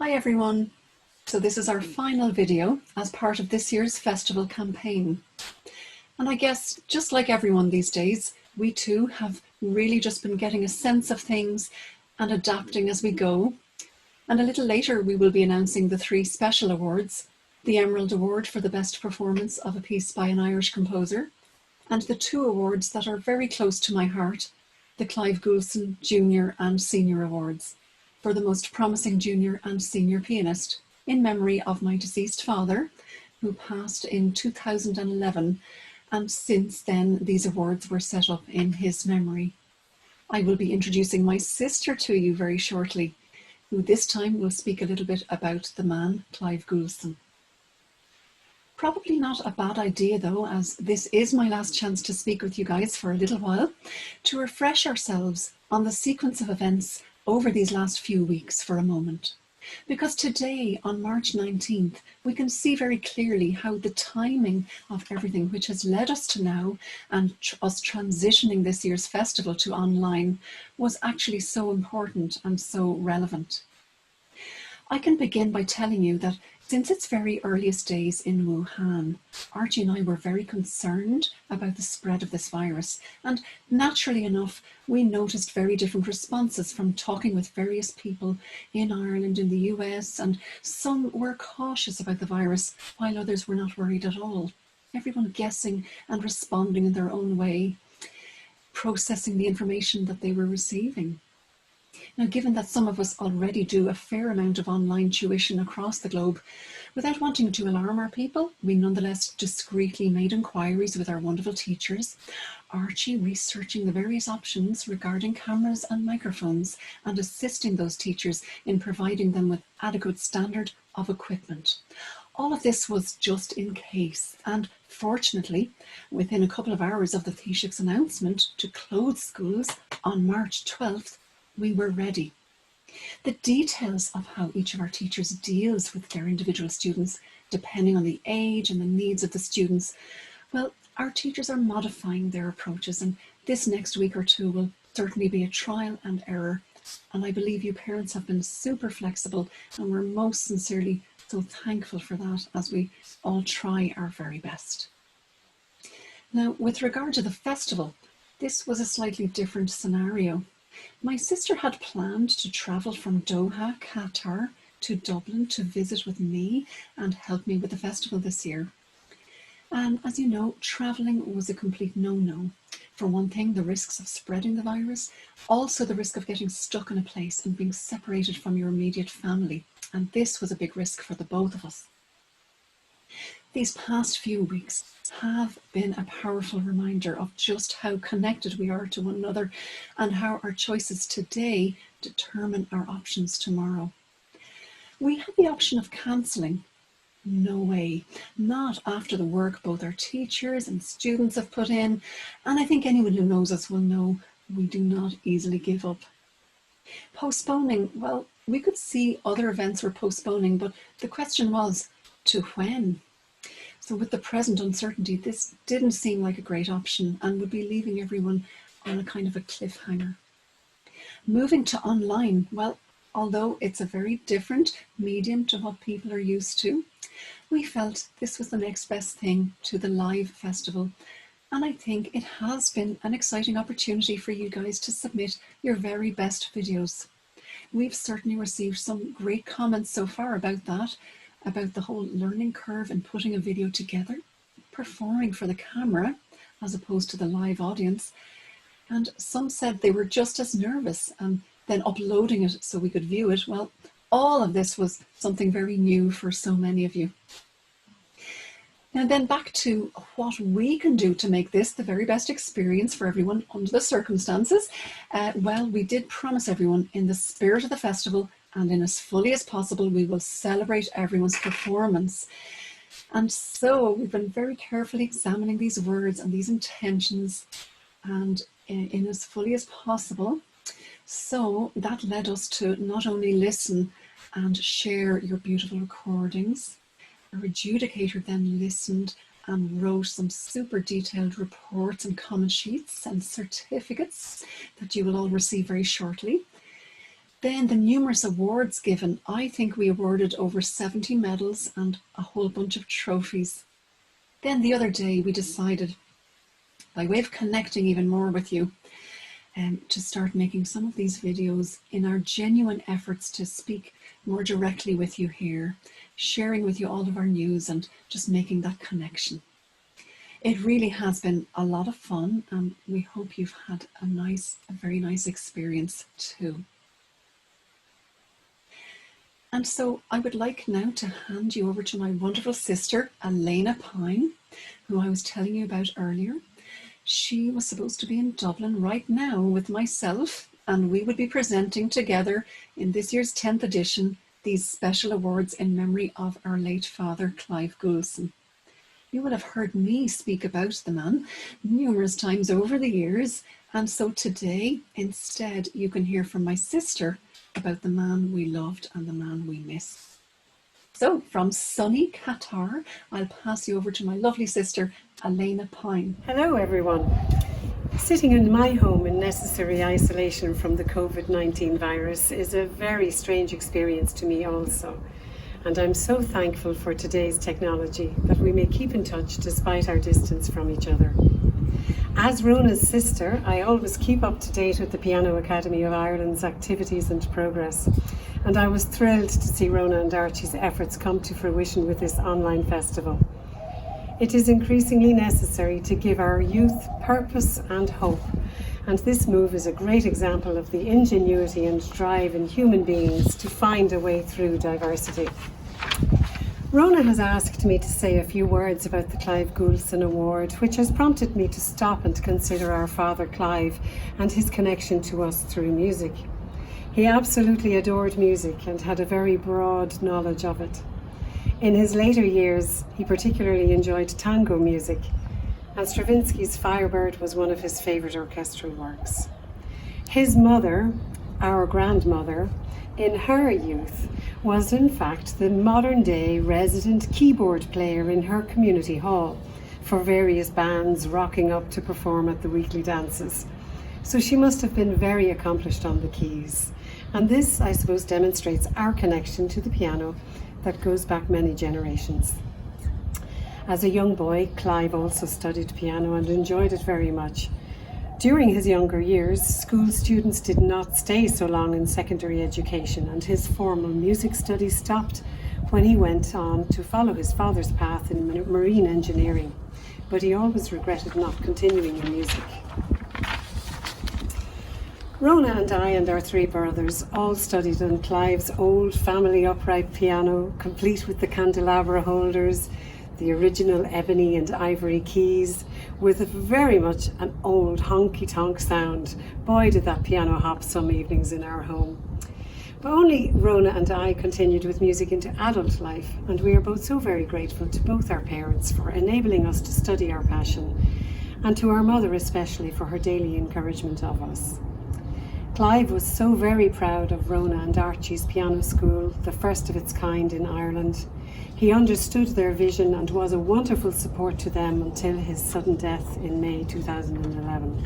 Hi everyone! So this is our final video as part of this year's festival campaign. And I guess just like everyone these days, we too have really just been getting a sense of things and adapting as we go. And a little later we will be announcing the 3 special awards, the Emerald Award for the best performance of a piece by an Irish composer, and the 2 awards that are very close to my heart, the Clive Gouldson Junior and Senior Awards, for the most promising junior and senior pianist, in memory of my deceased father, who passed in 2011, and since then these awards were set up in his memory. I will be introducing my sister to you very shortly, who this time will speak a little bit about the man, Clive Gouldson. Probably not a bad idea though, as this is my last chance to speak with you guys for a little while, to refresh ourselves on the sequence of events over these last few weeks for a moment. Because today, on March 19th, we can see very clearly how the timing of everything which has led us to now and us transitioning this year's festival to online was actually so important and so relevant. I can begin by telling you that since its very earliest days in Wuhan, Archie and I were very concerned about the spread of this virus, and naturally enough, we noticed very different responses from talking with various people in Ireland, in the US, and some were cautious about the virus, while others were not worried at all. Everyone guessing and responding in their own way, processing the information that they were receiving. Now, given that some of us already do a fair amount of online tuition across the globe, without wanting to alarm our people, we nonetheless discreetly made inquiries with our wonderful teachers, Archie researching the various options regarding cameras and microphones and assisting those teachers in providing them with adequate standard of equipment. All of this was just in case, and fortunately, within a couple of hours of the Taoiseach's announcement to close schools on March 12th, we were ready. The details of how each of our teachers deals with their individual students, depending on the age and the needs of the students, well, our teachers are modifying their approaches, and this next week or two will certainly be a trial and error. And I believe you parents have been super flexible, and we're most sincerely so thankful for that as we all try our very best. Now, with regard to the festival, this was a slightly different scenario. My sister had planned to travel from Doha, Qatar, to Dublin to visit with me and help me with the festival this year. And as you know, travelling was a complete no-no. For one thing, the risks of spreading the virus, also the risk of getting stuck in a place and being separated from your immediate family. And this was a big risk for the both of us. These past few weeks have been a powerful reminder of just how connected we are to one another and how our choices today determine our options tomorrow. We had the option of cancelling. No way, not after the work both our teachers and students have put in, and I think anyone who knows us will know we do not easily give up. Postponing, well, we could see other events were postponing, but the question was, to when? So with the present uncertainty, this didn't seem like a great option and would be leaving everyone on a kind of a cliffhanger. Moving to online, well, although it's a very different medium to what people are used to, we felt this was the next best thing to the live festival. And I think it has been an exciting opportunity for you guys to submit your very best videos. We've certainly received some great comments so far about that, about the whole learning curve and putting a video together, performing for the camera as opposed to the live audience. And some said they were just as nervous and then uploading it so we could view it. Well, all of this was something very new for so many of you. Now then, back to what we can do to make this the very best experience for everyone under the circumstances. Well, we did promise everyone in the spirit of the festival and in as fully as possible, we will celebrate everyone's performance. And so we've been very carefully examining these words and these intentions and in as fully as possible. So that led us to not only listen and share your beautiful recordings. Our adjudicator then listened and wrote some super detailed reports and comment sheets and certificates that you will all receive very shortly. Then the numerous awards given, I think we awarded over 70 medals and a whole bunch of trophies. Then the other day we decided, by way of connecting even more with you, to start making some of these videos in our genuine efforts to speak more directly with you here, sharing with you all of our news and just making that connection. It really has been a lot of fun, and we hope you've had a very nice experience too. And so I would like now to hand you over to my wonderful sister, Alena Pyne, who I was telling you about earlier. She was supposed to be in Dublin right now with myself, and we would be presenting together in this year's 10th edition these special awards in memory of our late father, Clive Gouldson. You will have heard me speak about the man numerous times over the years, and so today, instead, you can hear from my sister about the man we loved and the man we miss. So, from sunny Qatar, I'll pass you over to my lovely sister, Alena Pyne. Hello everyone. Sitting in my home in necessary isolation from the COVID-19 virus is a very strange experience to me also. And I'm so thankful for today's technology that we may keep in touch despite our distance from each other. As Rhona's sister, I always keep up to date with the Piano Academy of Ireland's activities and progress. And I was thrilled to see Rhona and Archie's efforts come to fruition with this online festival. It is increasingly necessary to give our youth purpose and hope. And this move is a great example of the ingenuity and drive in human beings to find a way through diversity. Rhona has asked me to say a few words about the Clive Gouldson Award, which has prompted me to stop and consider our father Clive and his connection to us through music. He absolutely adored music and had a very broad knowledge of it. In his later years, he particularly enjoyed tango music, and Stravinsky's Firebird was one of his favourite orchestral works. His mother, our grandmother, in her youth, was in fact the modern-day resident keyboard player in her community hall for various bands rocking up to perform at the weekly dances. So she must have been very accomplished on the keys. And this, I suppose, demonstrates our connection to the piano that goes back many generations. As a young boy, Clive also studied piano and enjoyed it very much. During his younger years, school students did not stay so long in secondary education, and his formal music studies stopped when he went on to follow his father's path in marine engineering. But he always regretted not continuing in music. Rhona and I and our three brothers all studied on Clive's old family upright piano, complete with the candelabra holders, the original ebony and ivory keys, with very much an old honky-tonk sound. Boy, did that piano hop some evenings in our home. But only Rhona and I continued with music into adult life, and we are both so very grateful to both our parents for enabling us to study our passion, and to our mother especially for her daily encouragement of us. Clive was so very proud of Rhona and Archie's piano school, the first of its kind in Ireland. He understood their vision and was a wonderful support to them until his sudden death in May 2011.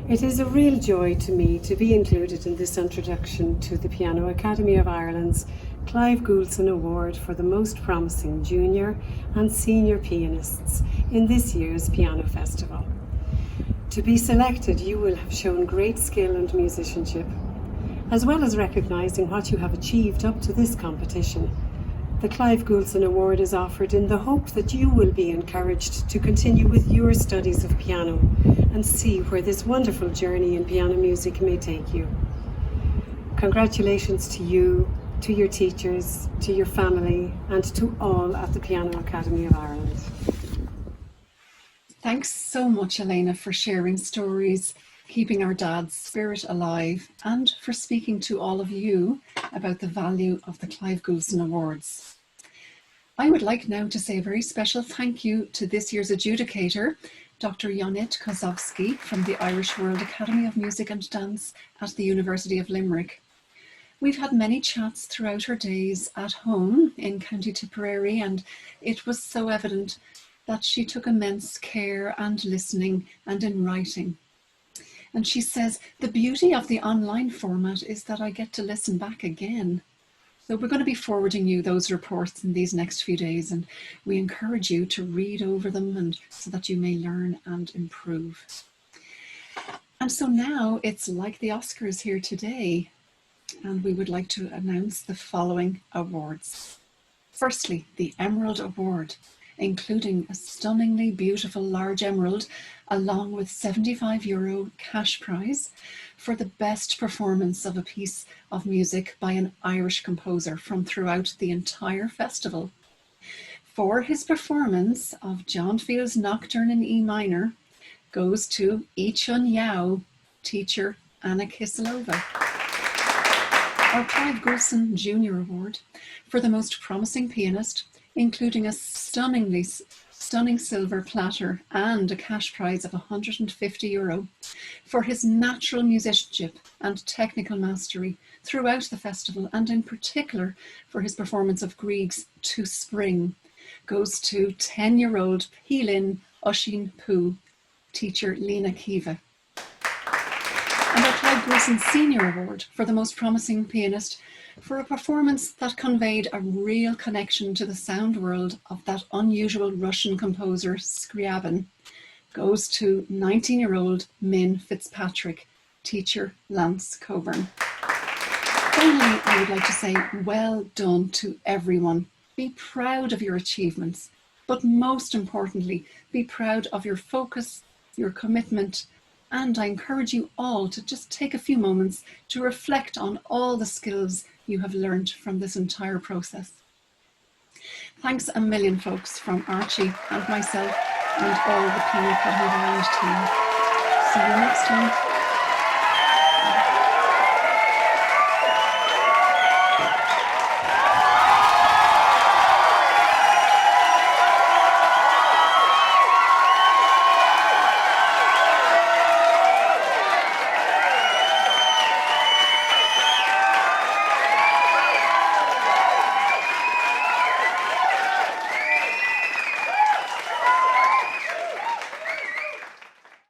It is a real joy to me to be included in this introduction to the Piano Academy of Ireland's Clive Gouldson Award for the most promising junior and senior pianists in this year's Piano Festival. To be selected, you will have shown great skill and musicianship, as well as recognising what you have achieved up to this competition. The Clive Gouldson Award is offered in the hope that you will be encouraged to continue with your studies of piano and see where this wonderful journey in piano music may take you. Congratulations to you, to your teachers, to your family, and to all at the Piano Academy of Ireland. Thanks so much, Alena, for sharing stories, keeping our dad's spirit alive, and for speaking to all of you about the value of the Clive Gouldson Awards. I would like now to say a very special thank you to this year's adjudicator, Dr. Jonit Kozowski from the Irish World Academy of Music and Dance at the University of Limerick. We've had many chats throughout her days at home in County Tipperary, and it was so evident that she took immense care and listening and in writing. And she says, the beauty of the online format is that I get to listen back again. So we're going to be forwarding you those reports in these next few days, and we encourage you to read over them and so that you may learn and improve. And so now it's like the Oscars here today, and we would like to announce the following awards. Firstly, the Emerald Award, including a stunningly beautiful large emerald along with €75 cash prize for the best performance of a piece of music by an Irish composer from throughout the entire festival. For his performance of John Field's Nocturne in E minor goes to Ichun Yao, teacher Anna Kisilova. Our Clive Gouldson Junior Award for the most promising pianist, including a stunning silver platter and a cash prize of €150 for his natural musicianship and technical mastery throughout the festival, and in particular for his performance of Grieg's To Spring, goes to 10-year-old Pilin Oshin Pu, teacher Lena Kiva. And our Clive Gouldson Senior Award for the most promising pianist for a performance that conveyed a real connection to the sound world of that unusual Russian composer Scriabin, goes to 19-year-old Min Fitzpatrick, teacher Lance Coburn. Finally, I would like to say well done to everyone. Be proud of your achievements, but most importantly, be proud of your focus, your commitment, and I encourage you all to just take a few moments to reflect on all the skills you have learned from this entire process. Thanks a million, folks, from Archie and myself and all the Pina Cotton Round team. See you next time.